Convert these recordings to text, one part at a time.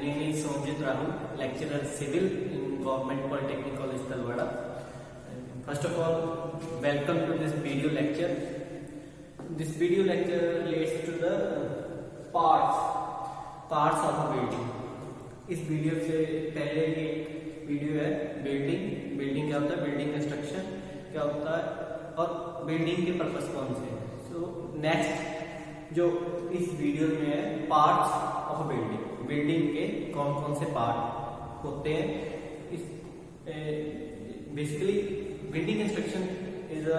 name is Somjit Rahul, lecturer civil in Government Polytechnic College, Talwada. First of all, welcome to this video lecture. This video lecture relates to the parts of a building. इस video से पहले ये video है building क्या होता है, building construction क्या होता है और बिल्डिंग के पर्पस कौन से हैं. सो नेक्स्ट जो इस वीडियो में है पार्ट्स ऑफ बिल्डिंग के कौन कौन से पार्ट होते हैं. इस basically building construction is a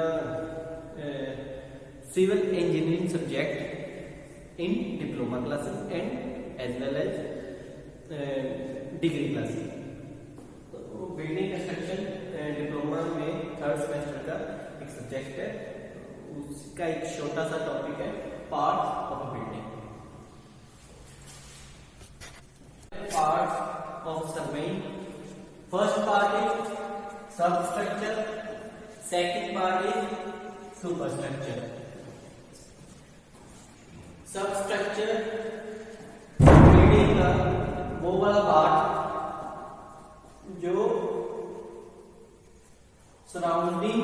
civil engineering subject in diploma classes and as well as degree classes. तो बिल्डिंग कंस्ट्रक्शन डिप्लोमा में थर्ड सेमेस्टर का एक सब्जेक्ट है. उसका एक छोटा सा टॉपिक है parts of building. Parts of surveying. First part is substructure, second part is superstructure. Substructure building का वो वाला पार्ट जो सराउंडिंग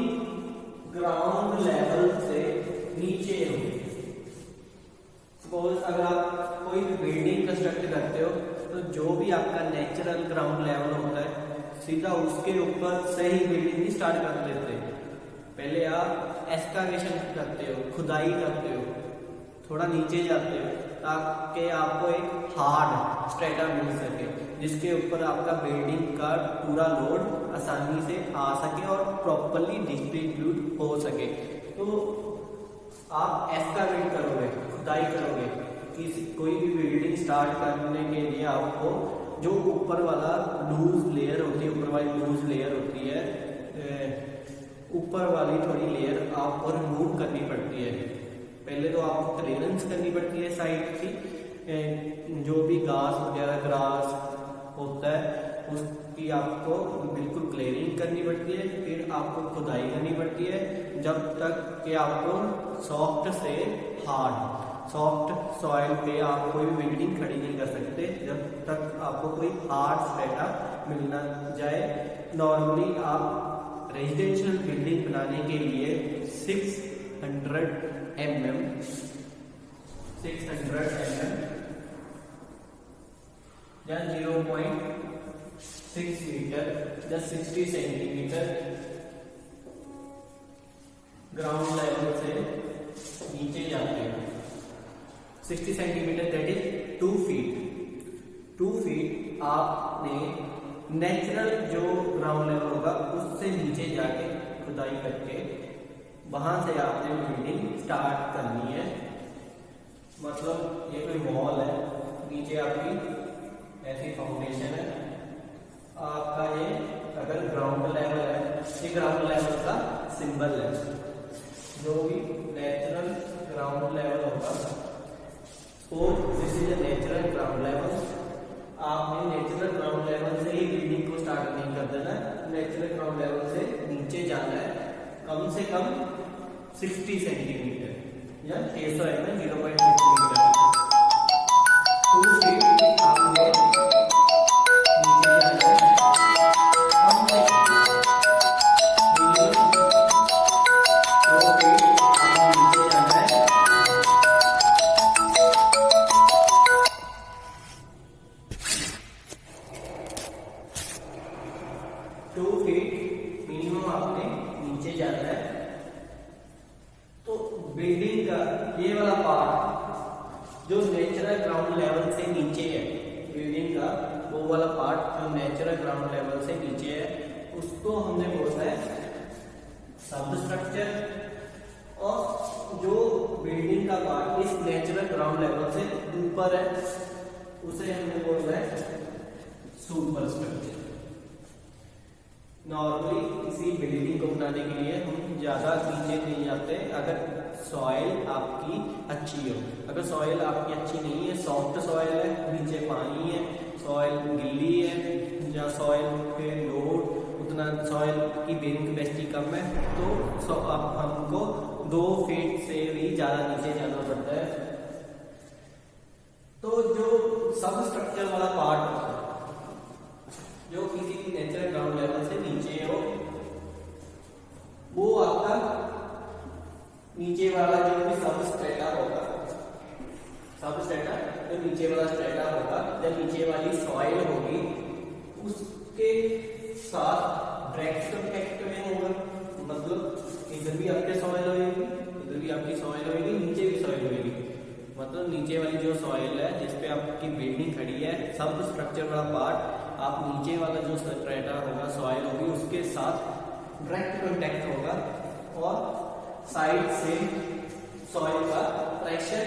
ग्राउंड लेवल से नीचे हो. सपोज अगर आप कोई भी बिल्डिंग कंस्ट्रक्ट करते हो तो जो भी आपका नेचुरल ग्राउंड लेवल होता है सीधा उसके ऊपर से ही बिल्डिंग स्टार्ट कर देते हैं. पहले आप एक्सकावेशन करते हो, खुदाई करते हो, थोड़ा नीचे जाते हो ताकि आपको एक हार्ड स्ट्रेटा मिल सके जिसके ऊपर आपका बिल्डिंग का पूरा लोड आसानी से आ सके और प्रॉपर्ली डिस्ट्रीब्यूट हो सके. तो आप एक्सकावेट करोगे, खुदाई करोगे, कोई भी बिल्डिंग स्टार्ट करने के लिए आपको जो ऊपर वाला लूज लेयर होती है, ऊपर वाली लूज लेयर होती है, ऊपर वाली थोड़ी लेयर आपको रिमूव करनी पड़ती है. पहले तो आपको क्लियरेंस करनी पड़ती है साइड की, जो भी घास वगैरह ग्रास होता है उसकी आपको बिल्कुल क्लियरिंग करनी पड़ती है. फिर आपको खुदाई करनी पड़ती है जब तक कि आपको सॉफ्ट से हार्ड सॉफ्ट सॉइल पे आप कोई भी बिल्डिंग खड़ी नहीं कर सकते जब तक आपको कोई हार्ड स्ट्रेटा मिल ना जाए. नॉर्मली आप रेजिडेंशियल बिल्डिंग बनाने के लिए 600 mm या 0.6 मीटर या 60 सेंटीमीटर ग्राउंड लेवल से नीचे जाते हैं. 60 centimetre that is 2 feet. 2 feet आपने नेचुरल जो ग्राउंड लेवल होगा उससे नीचे जाके खुदाई करके वहां से आपने बिल्डिंग स्टार्ट करनी है. मतलब ये कोई वॉल है, नीचे आपकी ऐसी फाउंडेशन है, आपका ये अगर ग्राउंड लेवल है, ये ग्राउंड लेवल का सिंबल है. जो भी नेचुरल ग्राउंड लेवल होगा तो this is a natural ground level. आपने नेचुरल ग्राउंड लेवल से ही बिल्डिंग को स्टार्ट नहीं कर देना. नेचुरल ग्राउंड लेवल से नीचे जाना है कम से कम 60 सेंटीमीटर या 600 mm 0.6 मीटर. 2 फीट आपने नीचे जाना है कम से मिनिमम 2 फीट आपने नीचे जाना है. 2 फीट मिनिमम आपने नीचे जाना है. तो बिल्डिंग का ये वाला पार्ट जो नेचुरल ग्राउंड लेवल से नीचे है, बिल्डिंग का वो वाला पार्ट जो नेचुरल ग्राउंड लेवल से नीचे है उसको हमने बोला है सबस्ट्रक्चर. और जो बिल्डिंग का पार्ट इस नेचुरल ग्राउंड लेवल से ऊपर है उसे हमने बोला है सुपरस्ट्रक्चर. नॉर्मली किसी बिल्डिंग को बनाने के लिए हम ज्यादा नीचे नहीं जाते अगर सॉइल आपकी अच्छी हो. अगर सॉइल आपकी अच्छी नहीं है, सॉफ्ट सॉइल है, नीचे पानी है, सॉइल गिल्ली है या सॉइल पे लोड उतना, सॉइल की बेरिंग कैपेसिटी कम है तो हमको 2 फीट से भी ज्यादा नीचे जाना पड़ता है. तो जो सब सब स्ट्रक्चर वाला पार्ट होता है जो किसी भी नेचुरल ग्राउंड लेवल से नीचे हो, वो आपका नीचे वाला जो भी सब स्ट्रेटा होगा, सब स्ट्रेटा जो नीचे वाला स्ट्रेटा होगा या नीचे वाली सॉइल होगी, उसके साथ डायरेक्ट कांटेक्ट में होगा। मतलब इधर भी आपके सॉइल होगी, इधर भी आपकी सॉइल होगी, नीचे भी सॉइल होगी। मतलब नीचे वाली जो सॉइल है जिसपे आपकी बिल्डिंग खड़ी है, सब स्ट्रक्चर वाला पार्ट, आप नीचे वाला जो स्ट्रेटा होगा, सॉइल होगी, उसके साथ डायरेक्ट कांटेक्ट होगा और साइड से सॉइल का प्रेशर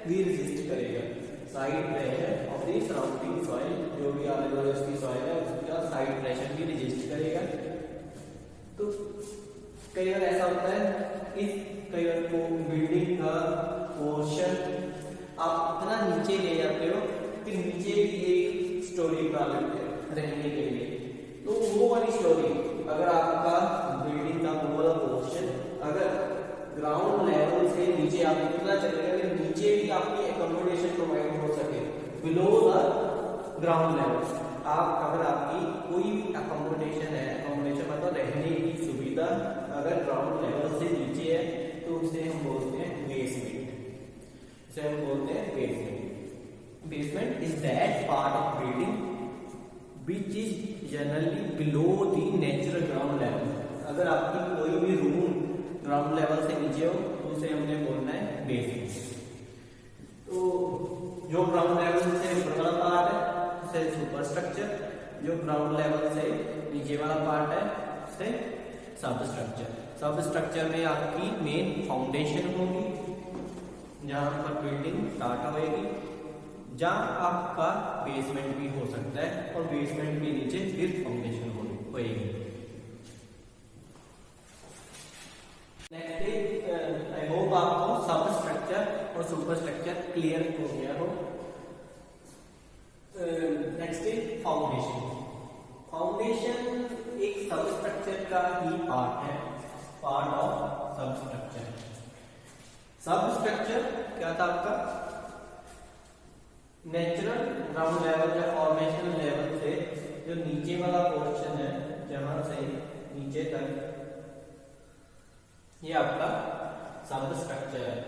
भी रेजिस्ट करेगा। Side pressure of the surrounding soil, जो भी आने वाली उसकी सॉइल है उसका साइड प्रेशर भी रेजिस्ट करेगा। तो कई बार ऐसा होता है कि कई बार को बिल्डिंग का पोर्शन आप इतना नीचे ले जाते हो कि नीचे भी एक स्टोरी बना लेते हैं रहने के लिए। तो वो वाली स्टोरी अगर आपका बिल्डिंग का पूरा पोर्शन अगर ग्राउंड लेवल से नीचे आप इतना चलेगा कि नीचे भी आपकी एकोमोडेशन प्रोवाइड हो सके बिलो द ग्राउंड लेवल। आप अगर आपकी कोई भी एकोमोडेशन है, एकोमोडेशन मतलब रहने की सुविधा अगर ग्राउंड लेवल से नीचे है तो उसे हम बोलते हैं बेसमेंट। इसे हम बोलते हैं basement. Basement is that part of building which is generally below the natural ground level। अगर आपकी कोई भी रूम ग्राउंड लेवल से नीचे हो तो उसे हमने बोलना है बेसमेंट। तो जो ग्राउंड लेवल से ऊपर वाला पार्ट है उसे सुपर स्ट्रक्चर, जो ग्राउंड लेवल से नीचे वाला पार्ट है उसे सब स्ट्रक्चर। सब स्ट्रक्चर में आपकी मेन फाउंडेशन होगी जहां पर बिल्डिंग स्टार्ट होएगी, जहां आपका बेसमेंट भी हो सकता है और बेसमेंट के नीचे फिर फाउंडेशन होएगी। नेक्स्ट आई होप आपको सब स्ट्रक्चर और सुपर स्ट्रक्चर क्लियर हो गया हो। Next is foundation. फाउंडेशन एक सब स्ट्रक्चर का ही पार्ट है, पार्ट ऑफ सब स्ट्रक्चर। सब स्ट्रक्चर क्या था आपका? नेचुरल ग्राउंड लेवल या फॉर्मेशन लेवल से जो नीचे वाला पोर्शन है, जहां से नीचे तक, ये आपका सब स्ट्रक्चर है।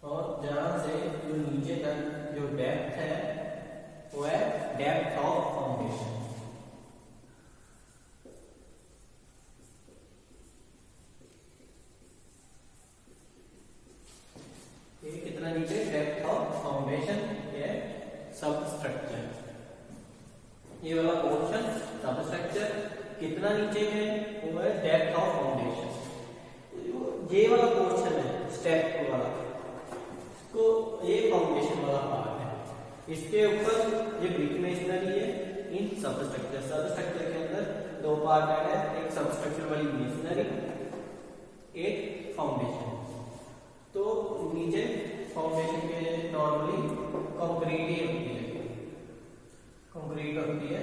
और जहां से जो नीचे तक जो डेप्थ है वो है डेप्थ ऑफ फाउंडेशन। कितना नीचे? डेप्थ ऑफ फाउंडेशन है सब स्ट्रक्चर। ये वाला पोर्शन सब स्ट्रक्चर कितना नीचे है वो है डेप्थ ऑफ फाउंडेशन। ये वाला पोर्शन है स्टेप वाला, तो ये फाउंडेशन वाला पार्ट है। इसके ऊपर ये ब्रिक मेसनरी है इन सब स्ट्रक्चर। सब स्ट्रक्चर के अंदर दो पार्ट है, एक सब स्ट्रक्चर वाली मेसनरी, एक फाउंडेशन। तो नीचे फाउंडेशन के नॉर्मली कंक्रीट ही होती है, कंक्रीट होती है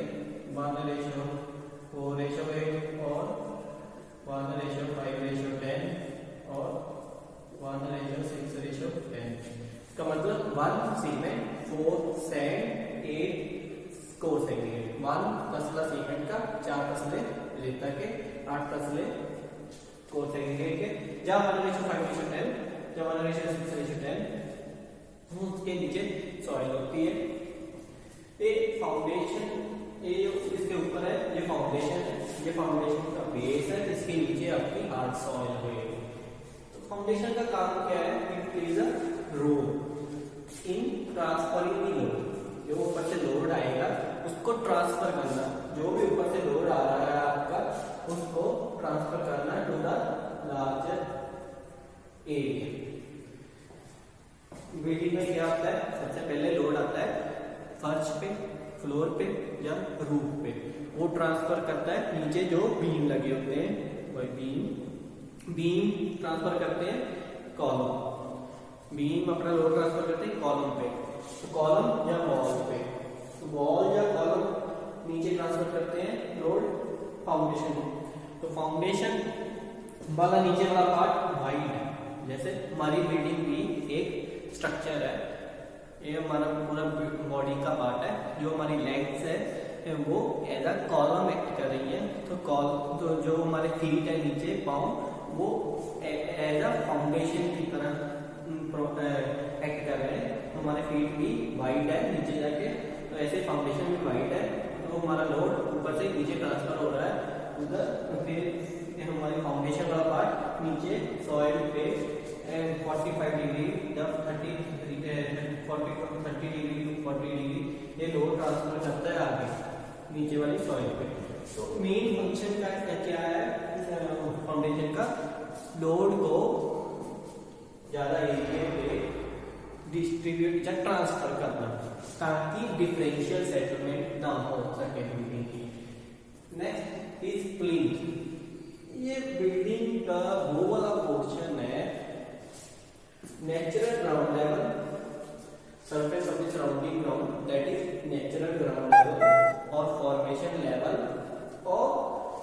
1:4:8 और 1:5:10 और 1:6:10। इसका मतलब 1 सीमेंट 4 सैंड 8 कोर्स एग्रीगेट। 1 तसला सीमेंट का, 4 तसले रेता के, 8 तसले कोर्स एग्रीगेट के, जहां 1:5:10 जब 1:6:10 उसके नीचे सॉइल होती है। ये फाउंडेशन, ये इसके ऊपर है, ये फाउंडेशन है, ये फाउंडेशन का बेस है, इसके नीचे आपकी हार्ड सॉइल होगी। तो फाउंडेशन का काम क्या है? It is a role in transferring the load. जो ऊपर से लोड आएगा उसको ट्रांसफर करना, जो भी ऊपर से लोड आ रहा है आपका उसको ट्रांसफर करना to the larger area. Building में क्या होता है? सबसे पहले लोड आता है फर्श पे, फ्लोर पे या रूफ पे, वो ट्रांसफर करता है नीचे जो बीम लगे होते हैं, वही बीम ट्रांसफर करते हैं कॉलम। बीम अपना लोड ट्रांसफर करते हैं कॉलम पे, तो कॉलम या वॉल पे, तो वॉल या कॉलम नीचे ट्रांसफर करते हैं लोड फाउंडेशन। तो फाउंडेशन वाला नीचे वाला पार्ट वाइड है, जैसे हमारी बिल्डिंग भी एक स्ट्रक्चर है, ये हमारा पूरा बॉडी का पार्ट है, जो हमारी लेग्स है वो एज अ कॉलम एक्ट कर रही है। तो जो हमारे फीट है नीचे पाँव, वो एज अ फाउंडेशन की तरह एक्ट कर रहे हैं। तो हमारे फीट भी वाइड है नीचे जाके, तो ऐसे फाउंडेशन भी वाइड है, तो हमारा लोड ऊपर से नीचे ट्रांसफर हो रहा है उधर। फिर हमारी फाउंडेशन वाला पार्ट नीचे सॉइल पे 45 डिग्री या 30 डिग्री टू 40 डिग्री ये लोड ट्रांसफर करता है आगे नीचे वाली सॉइल पे। तो मेन फंक्शन का क्या है फाउंडेशन का, लोड को ज्यादा एरिया पे डिस्ट्रीब्यूट या ट्रांसफर करना, ताकि डिफरेंशियल सेटलमेंट ना हो सके बिल्डिंग की। Next is plinth. ये बिल्डिंग का वो वाला पोर्शन है, natural ground level, surface of the surrounding ground, that is natural ground level और फॉर्मेशन लेवल और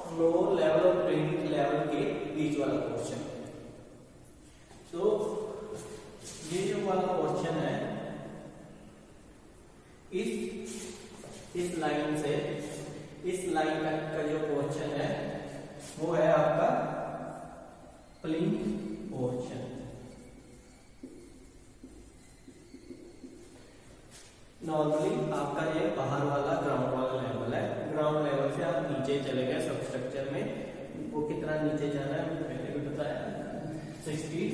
फ्लोर लेवल और प्लिंथ लेवल के बीच वाला पोर्शन। तो ये जो वाला पोर्शन है, इस लाइन से इस लाइन तक का जो पोर्शन है वो है आपका प्लिंथ पोर्शन। नॉर्मली आपका ये बाहर वाला ग्राउंड वाला लेवल है, ग्राउंड लेवल से आप नीचे चले गए सब स्ट्रक्चर में, वो कितना नीचे जाना है मैंने भी बताया, 60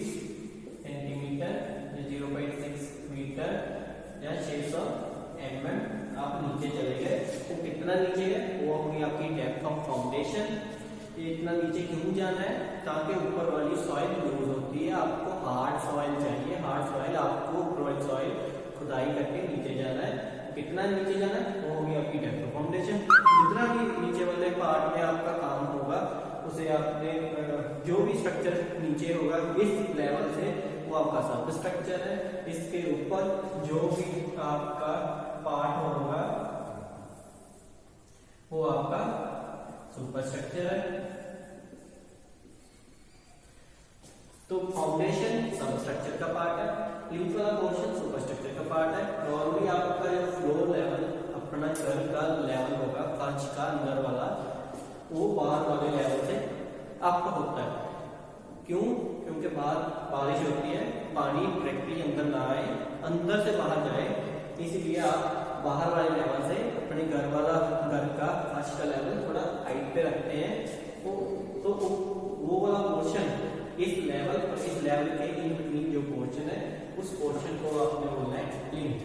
सेंटीमीटर या 0.6 मीटर या 600 mm आप नीचे चले गए। तो कितना नीचे है वो होगी आपकी डेप्थ ऑफ फाउंडेशन। ये इतना नीचे क्यों जाना है, ताकि ऊपर वाली सॉइल लूज होती है, आपको हार्ड सॉइल चाहिए, हार्ड सॉइल आपको ऊपर वाली सॉइल खुदाई करके नीचे जाना है। कितना नीचे जाना है वो होगी आपकी डेप्थ ऑफ फाउंडेशन। जितना भी नीचे वाले पार्ट में आपका काम होगा उसे आपने जो भी स्ट्रक्चर नीचे होगा इस लेवल से वो आपका सब स्ट्रक्चर है, इसके ऊपर जो भी आपका पार्ट होगा वो आपका सुपर स्ट्रक्चर है। तो फाउंडेशन सब स्ट्रक्चर का पार्ट है, प्लिंथ वाला पोर्शन सुपर स्ट्रक्चर का पार्ट है। नॉर्मली आपका जो फ्लोर लेवल अपना घर का लेवल होगा, फर्श का अंदर वाला, वो बाहर वाले लेवल से अप होता है। क्यों? क्योंकि बाहर बारिश होती है, पानी डायरेक्टली अंदर ना आए, अंदर से बाहर जाए, इसलिए आप बाहर वाले लेवल से अपने घर का फर्श का लेवल थोड़ा हाइट पे रखते हैं। तो वो वाला पोर्शन इस लेवल और इस लेवल के इन बिटवीन जो पोर्शन है उस पोर्शन को आपने बोलना है प्लिंथ।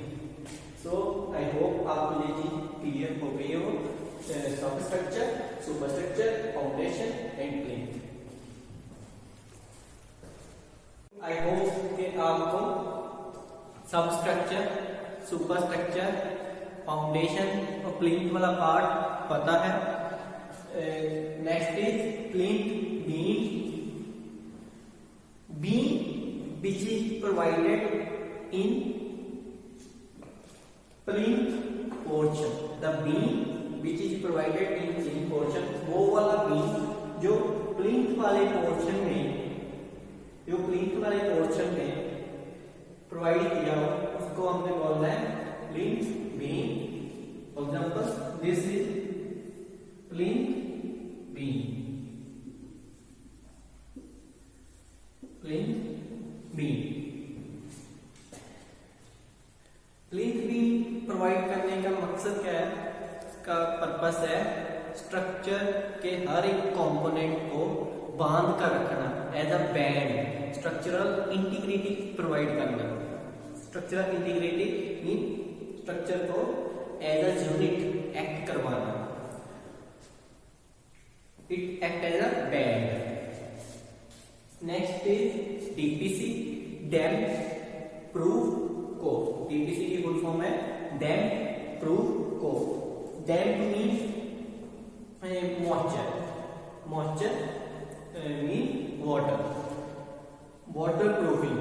सो आई होप आपको ये चीज क्लियर हो गई हो, सब structure, super structure, foundation and plinth. I hope कि आपको सब स्ट्रक्चर, सुपर स्ट्रक्चर, फाउंडेशन और प्लिंथ वाला पार्ट पता है। Next is plinth beam which is provided in plinth portion, the beam which is provided in plinth portion, वो वाला beam जो प्लिंथ वाले पोर्शन में प्रोवाइड किया हो उसको हमने बोलना है plinth beam. For example this is plinth beam, plinth beam provide करने का मकसद क्या है, इसका पर्पस है स्ट्रक्चर के हर एक कंपोनेंट को बांध कर रखना, as a band, structural integrity provide करना। स्ट्रक्चरल इंटीग्रिटी मीन स्ट्रक्चर को एज अ यूनिट एक्ट करवाना, it act as a band. Next is DPC, damp proof course. DPC की फुल फॉर्म है damp proof course. Damp mean moisture mean water, water proofing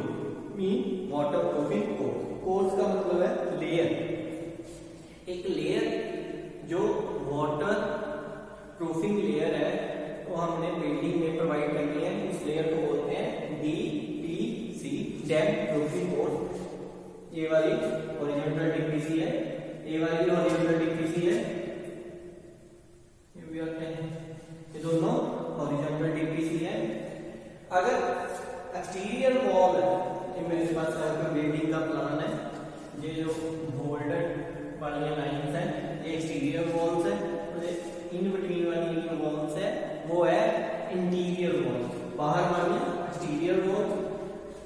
mean water proofing course. Course का मतलब है layer, एक layer जो water proofing layer है वो हमने बिल्डिंग में प्रोवाइड करनी है, इस लेयर को बोलते हैं DPC. DPC dam proofing course, ये वाली हॉरिजॉन्टल DPC है, ये वाली हॉरिजॉन्टल DPC है, ये भी आते हैं, ये दोनों हॉरिजॉन्टल DPC है। अगर एक्सटीरियर वॉल है, ये मेरे पास बिल्डिंग का प्लान है, ये जो बोल्डेड वाली लाइंस है ये एक्सटीरियर वॉल्स है, इन बिटवीन वाली जो वॉल्स है वो है इंटीरियर वॉल्स, बाहर वाली एक्सटीरियर वॉल्स।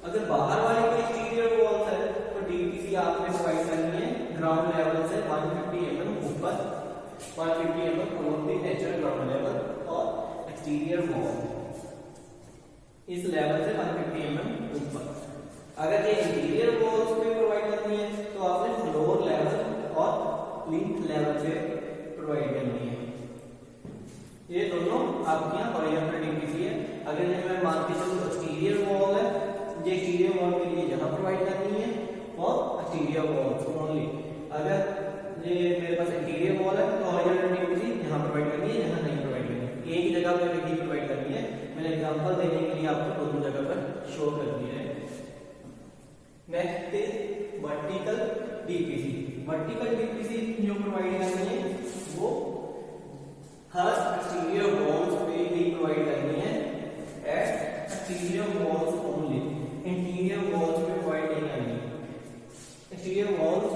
अगर बाहर वाली कोई एक्सटीरियर वॉल्स है तो DPC आपने प्रोवाइड करनी है ग्राउंड लेवल से 150 mm ऊपर, 150 mm above the natural ground level, और एक्सटीरियर वॉल इस लेवल से 150 mm ऊपर। अगर ये इंटीरियर वॉल्स पे प्रोवाइड करनी है तो आपने फ्लोर लेवल और प्लिंथ लेवल पे प्रोवाइड करनी है। ये दोनों आपके यहाँ हॉरिजॉन्टल DPC है। अगर ये मैं मान के चलूं एक्सटीरियर वॉल है, ये एक्सटीरियर वॉल के लिए यहाँ प्रोवाइड करनी है और एक्सटीरियर वॉल्स ओनली। अगर ये मेरे पास इंटीरियर वॉल है तो हॉरिजॉन्टल DPC यहाँ प्रोवाइड करनी है, यहाँ नहीं प्रोवाइड करनी है, एक जगह पे नहीं प्रोवाइड करनी है। मैंने एग्जांपल देने के लिए आपको दोनों जगह पर शो कर दिया है। Next is vertical DPC। Vertical DPC जो प्रोवाइड करनी है वो हर एक्सटीरियर वॉल्स पे ही प्रोवाइड करनी है, at exterior walls only, interior walls पे प्रोवाइड नहीं करनी। एक्सटीरियर वॉल्स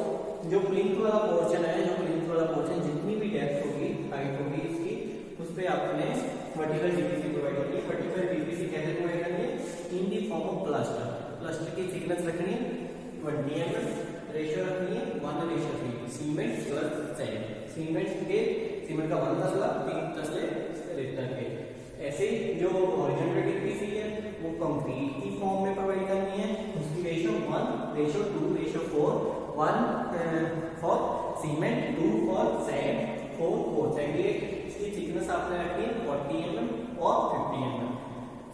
जो प्लिंथ वाला पोर्शन है, जो प्लिंथ वाला पोर्शन जितनी भी डेप्थ होगी, हाइट होगी इसकी, उस पे आपने वर्टिकल DPC प्रोवाइड करनी है। वर्टिकल DPC कैसे प्रोवाइड करनी है? In the form of plaster. Plaster की थिकनेस रखनी है 20 mm, रेशियो रखनी है 1:3, सीमेंट प्लस सैंड। सीमेंट का 1 तसला, 3 तसले रेता के। ऐसे ही जो हॉरिजॉन्टल DPC है वो कंक्रीट की फॉर्म में प्रोवाइड करनी है, उसकी ratio 1:2:4, 1 for cement, 2 for sand, 4 for sand. इसकी थिकनेस आपने रखनी है 40 mm और 50 mm।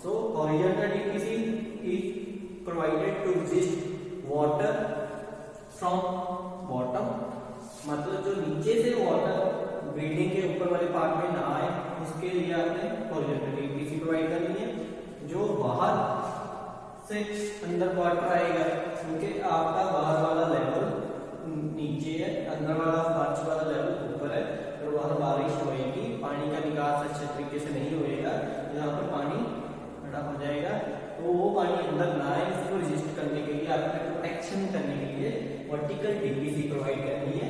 So horizontal DPC is provided to resist water from bottom, मतलब जो नीचे से वाटर बिल्डिंग के ऊपर वाले पार्ट में ना आए, उसके लिए आपने हॉरिजॉन्टल DPC प्रोवाइड करनी है। जो बाहर से अंदर वाटर आएगा क्योंकि आपका बाहर वाला लेवल नीचे है, अंदर वाला फर्श वाला लेवल ऊपर है, और वहां बारिश होएगी, पानी का निकास अच्छे तरीके से नहीं होएगा, यहाँ पर पानी खड़ा हो जाएगा, तो वो पानी अंदर ना आए इसको रेजिस्ट करने के लिए, आपको प्रोटेक्शन करने के लिए वर्टिकल DPC प्रोवाइड करनी है।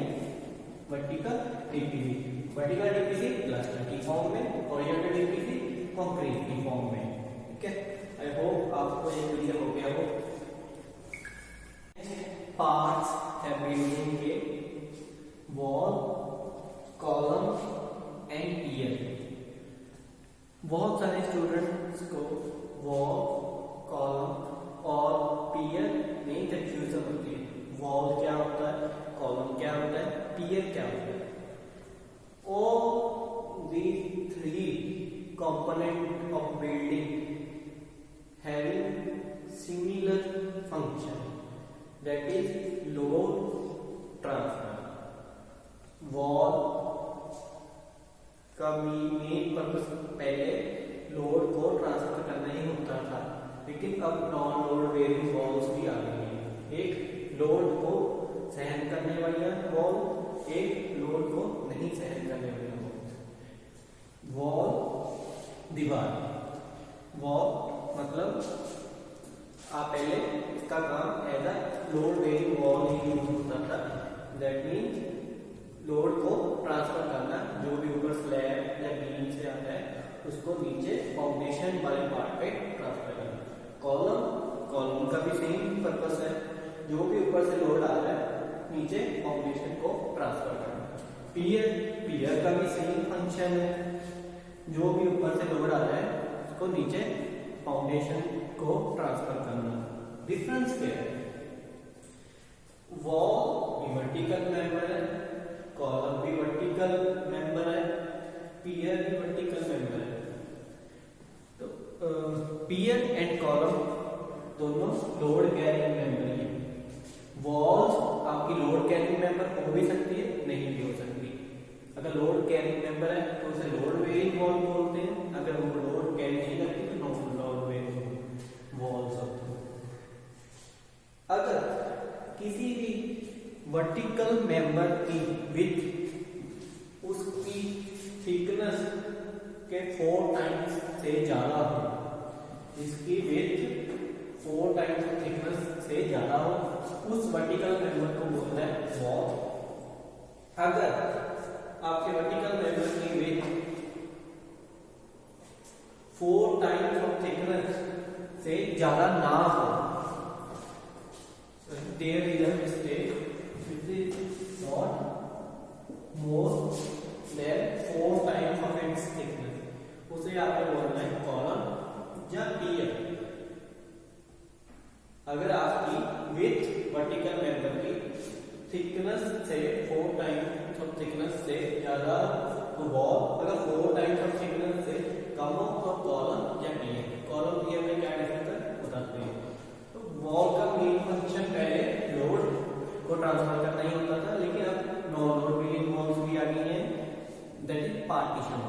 वर्टिकल DPC प्लास्टर की फॉर्म में, हॉरिजॉन्टल DPC कंक्रीट की फॉर्म में। ठीक है, आई होप आपको ये क्लियर हो गया हो। पार्ट्स है बिल्डिंग के, वॉल, कॉलम एंड पियर। बहुत सारे स्टूडेंट्स को वॉल, कॉलम और पियर में कंफ्यूजन होती है। वॉल क्या होता है, कॉलम क्या होता है, पियर क्या होता है। All these three components of building having similar function, that is load transfer. Wall का मेन पर्पस पहले लोड को ट्रांसफर करना ही होता था, लेकिन अब नॉन लोड बेयरिंग वॉल्स भी आ गई हैं। एक लोड को सहन करने वाली वॉल, एक लोड को नहीं सहन करने वाली वॉल। दीवार, वॉल मतलब आप पहले इसका काम as a load bearing wall ही यूज होता था। दैट मीन लोड को ट्रांसफर करना, जो भी ऊपर स्लैब या बीम से आता है उसको नीचे फाउंडेशन वाले पार्ट पे ट्रांसफर करना। कॉलम का भी सेम पर्पस है, जो भी ऊपर से लोड आ रहा है नीचे फाउंडेशन को ट्रांसफर करना। पियर का भी सेम फंक्शन है, जो भी ऊपर से लोड आ रहा है उसको नीचे फाउंडेशन को ट्रांसफर करना। डिफरेंस क्या है? वॉल भी वर्टिकल मेंबर है, कॉलम भी वर्टिकल मेंबर है, पियर भी वर्टिकल मेंबर है। तो पियर एंड कॉलम दोनों लोड कैरिंग मेंबर है। वॉल्स आपकी लोड कैरिंग मेंबर हो भी सकती है, नहीं भी हो सकती। अगर लोड कैरिंग मेंबर है तो उसे लोड बेयरिंग वॉल बोलते हैं, अगर वो लोड कैरी नहीं करती तो नॉन लोड बेयरिंग वॉल्स होते हैं। अगर किसी भी वर्टिकल मेंबर की विड्थ उसकी थिकनेस के 4 टाइम्स से ज्यादा हो, इसकी विड्थ 4 टाइम्स थिकनेस से ज्यादा हो, उस वर्टिकल मेंबर को बोलते हैं वॉल। अगर आपके वर्टिकल मेंबर की विड्थ 4 टाइम्स ऑफ थिकनेस से ज्यादा ना हो, there is a mistake, it is not more than 4 times of its thickness, उसे आपको बोलना है कॉलम या पियर। अगर आपकी विड्थ वर्टिकल मेंबर की थिकनेस से 4 टाइम्स ऑफ थिकनेस से ज्यादा तो वॉल, अगर 4 टाइम्स ऑफ थिकनेस से कम हो तो कॉलम या पियर। कॉलम पियर में क्या डिफरेंस है बताते हैं। तो वॉल का मेन फंक्शन पहले लोड को ट्रांसफर करना ही होता था, लेकिन अब नॉन लोड बिल्डिंग वॉल्स भी आ गई हैं, दैट इज पार्टीशन,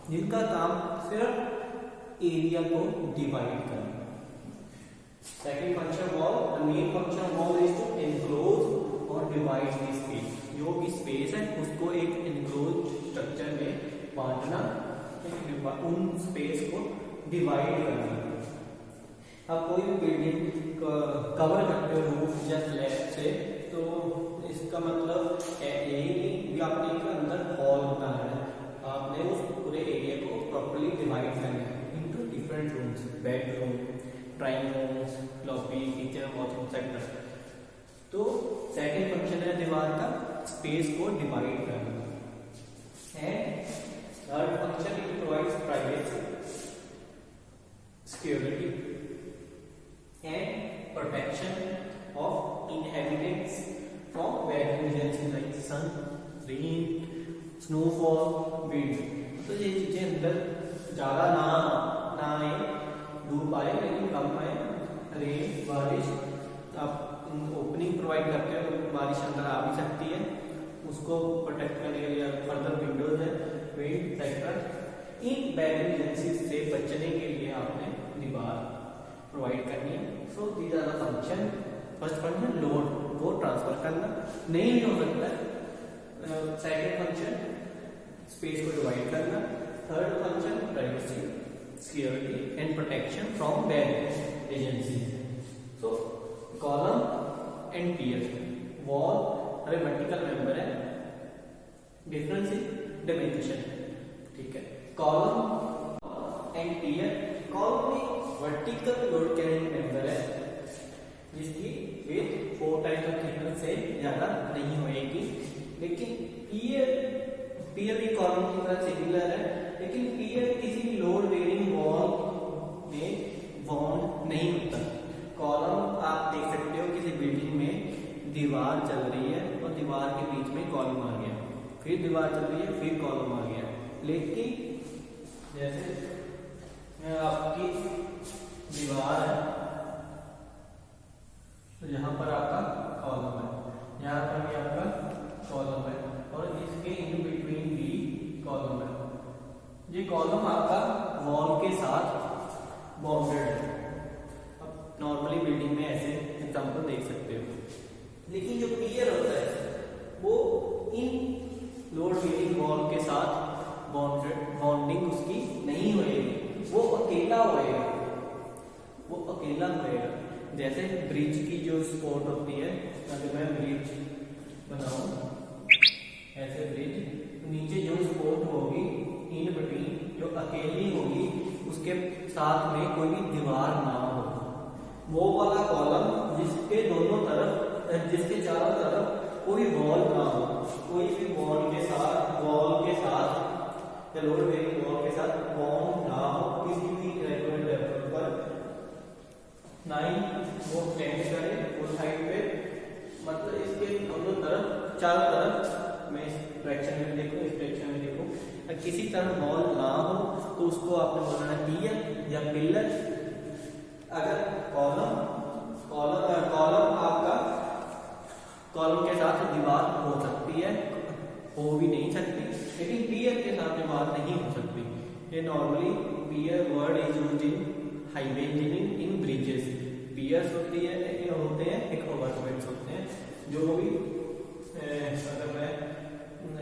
जिनका काम सिर्फ एरिया को डिवाइड करना। Second function wall, the main function wall is to enclose और डिवाइड द स्पेस। जो भी स्पेस है उसको एक एनक्लोज स्ट्रक्चर में बांटना, उन स्पेस को डिवाइड करना। अब कोई भी बिल्डिंग कवर करते हो रूफ या स्लैब से, तो इसका मतलब यही नहीं कि आपने एक अंदर हॉल बनाना है, आपने उस पूरे एरिया को प्रॉपर्ली डिवाइड करना है into different rooms, bedroom, drawing rooms, lobby, kitchen, washroom sector. तो सेकंड फंक्शन है दीवार का स्पेस को डिवाइड करना। And third function it provides privacy, security and protection of inhabitants from weather agencies like sun, rain, snowfall, wind. तो ये चीजें अंदर ज्यादा ना आए, धूप आए लेकिन कम आए, रेन, बारिश, आप ओपनिंग प्रोवाइड करते हो, बारिश अंदर आ भी सकती है, उसको प्रोटेक्ट करने के लिए फर्दर विंडोज है, विंड सेक्टर। इन बैड एजेंसीज से बचने के लिए आपने दीवार प्रोवाइड करनी है। So these are the function. First function load को ट्रांसफर करना, नहीं भी हो सकता है। सेकंड फंक्शन स्पेस को डिवाइड करना। Third function privacy, security and protection from bad agencies. So column and pier, wall are vertical member है, डिफरेंस इन डायमेंशन, ठीक है। कॉलम एंड पियर, कॉलम में वर्टिकल लोड कैरिंग मेंबर है जिसकी width 4 times of thickness से ज्यादा नहीं होएगी, लेकिन पियर भी कॉलम की तरह सिमिलर है, लेकिन पियर किसी भी लोड बेयरिंग वॉल में बाउंड नहीं होता। कॉलम आप देख सकते हो किसी बिल्डिंग में दीवार चल रही है और दीवार के बीच में कॉलम आ गया, फिर दीवार चल रही है, फिर कॉलम आ गया, लेकिन जैसे आपकी दीवार है तो यहाँ पर आपका कॉलम है, यहाँ पर भी आपका कॉलम है और इसके इन बिटवीन भी कॉलम है। ये कॉलम आपका वॉल के साथ बाउंडेड है। अब नॉर्मली बिल्डिंग में ऐसे एग्जांपल देख सकते हो, लेकिन जो पियर होता है वो इन लोड बेयरिंग वॉल के साथ बाउंडिंग उसकी नहीं होएगी, वो अकेला होएगा, वो अकेला होएगा। जैसे ब्रिज की जो सपोर्ट होती है, अगर मैं ब्रिज बनाऊं ऐसे ब्रिज, तो नीचे जो सपोर्ट होगी इन बिटवीन जो अकेली होगी, उसके साथ में कोई भी दीवार ना हो, वो वाला कॉलम जिसके दोनों तरफ, जिसके चारों तरफ कोई वॉल ना हो, कोई भी वॉल के साथ या लोड बेयरिंग वॉल के साथ बाउंड ना हो किसी भी इरेगुलर लेवल पर, ना ही वो स्टैंड करे उस साइड पे, मतलब इसके दोनों तरफ, चारों तरफ में इस डायरेक्शन में देखो, इस डायरेक्शन में देखो, किसी तरह वॉल ना हो तो उसको आपने बोलना है पियर या पिलर। अगर कॉलम आपका कॉलम के साथ दीवार हो सकती है, हो भी नहीं सकती, लेकिन पियर के साथ दीवार नहीं हो सकती। ये normally pier word is used in highway engineering, in bridges. Piers होते हैं एक जो भी अगर मैं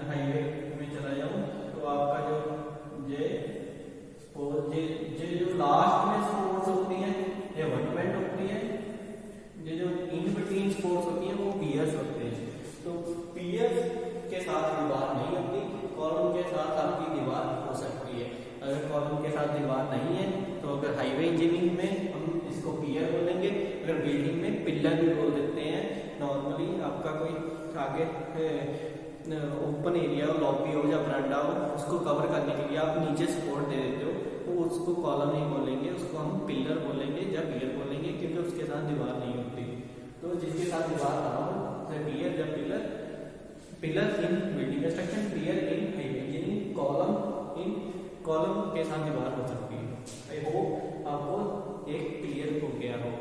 हाईवे में चला जाऊं तो आपका जो लास्ट में स्पोर्ट्स होती है डेवलपमेंट होती है, जो इन बिटवीन स्पोर्ट्स होती है वो पियर्स होते हैं। तो पियर्स के साथ दीवार नहीं होती, कॉलम के साथ आपकी दीवार हो सकती है। अगर कॉलम के साथ दीवार नहीं है तो अगर हाईवे इंजीनियरिंग में हम इसको पियर बोलेंगे, अगर बिल्डिंग में पिलर भी बोल देते हैं। नॉर्मली आपका कोई आगे ओपन एरिया हो, लॉबी हो या बरांडा हो, उसको कवर करने के लिए आप नीचे सपोर्ट दे देते हो तो उसको कॉलम नहीं बोलेंगे, उसको हम पिलर बोलेंगे या पियर बोलेंगे, क्योंकि उसके साथ दीवार नहीं होती। तो जिसके साथ दीवार ना हो पियर या pillar, pillar in building construction, pier in highway engineering, column in column के साथ दीवार हो सकती है। आई होप आपको एक क्लियर हो गया हो।